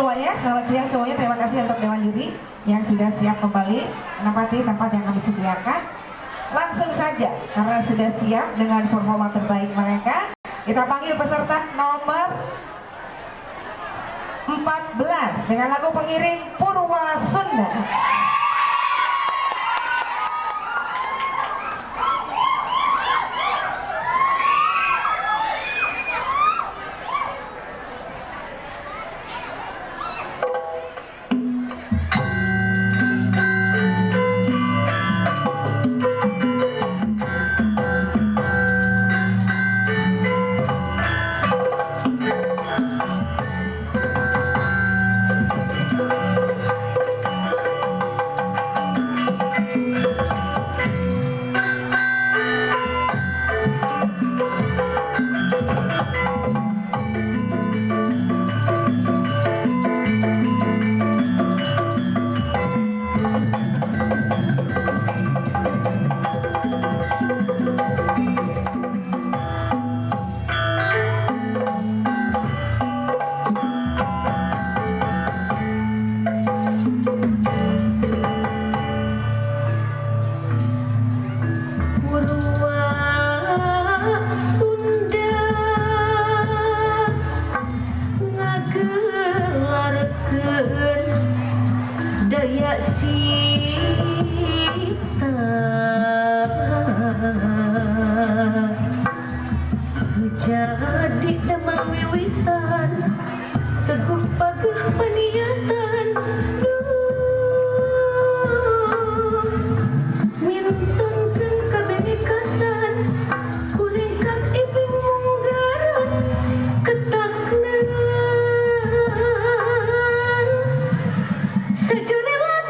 semuanya, selamat siang semuanya. Terima kasih untuk Dewan Juri yang sudah siap kembali menempati tempat yang kami sediakan. Langsung saja, karena sudah siap dengan performa terbaik mereka, kita panggil peserta nomor 14 dengan lagu pengiring Purwa Sunda. Daya cita jadi damang wiwitan teguh pagah paniatan mintun dan kabinikasan kuring kang ibing munggaran ketakna sejunelan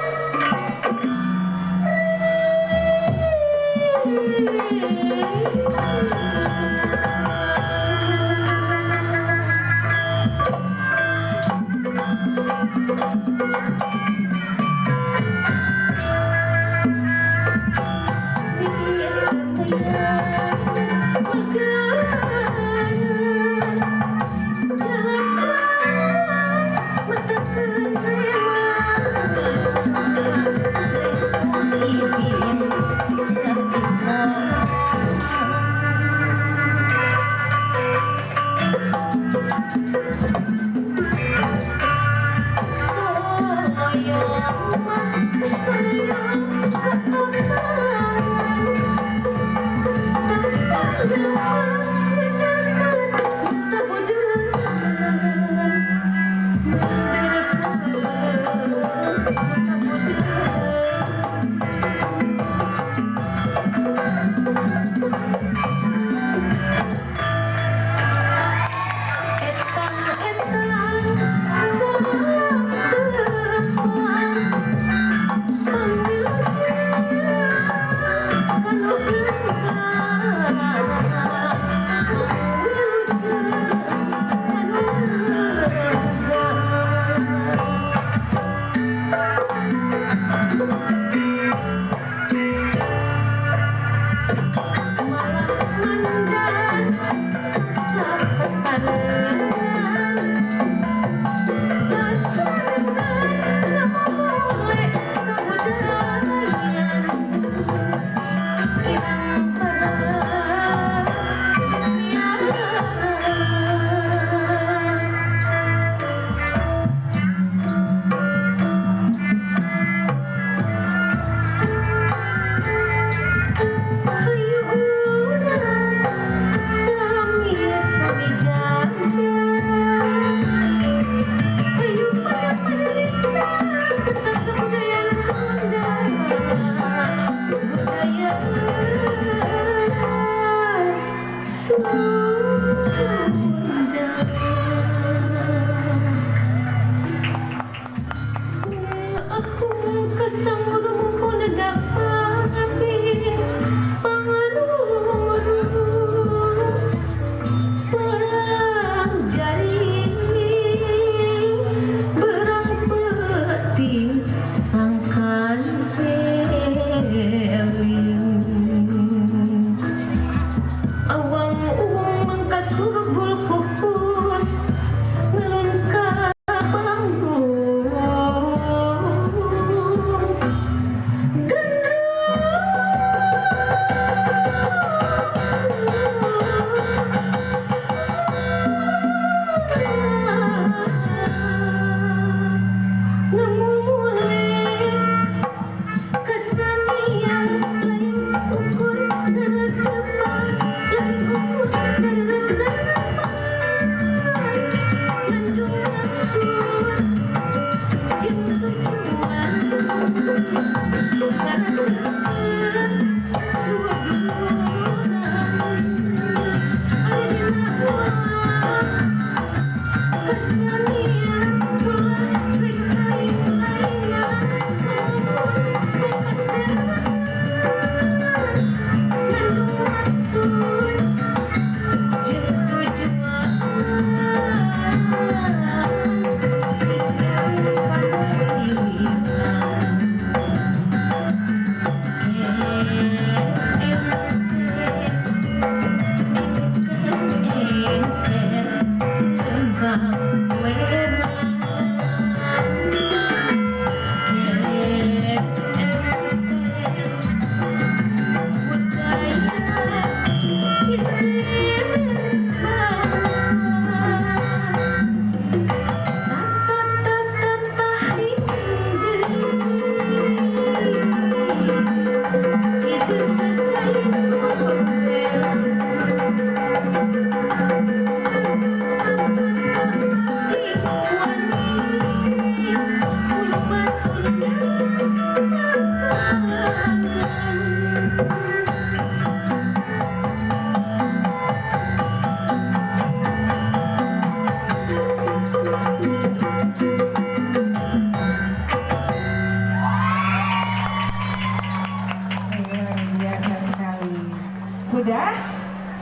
Sudah?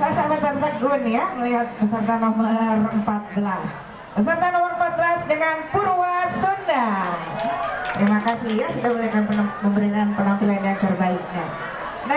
Saya sangat tertegun ya melihat peserta nomor 14. Peserta nomor 14 dengan Purwasunda. Terima kasih ya sudah memberikan penampilan yang terbaiknya.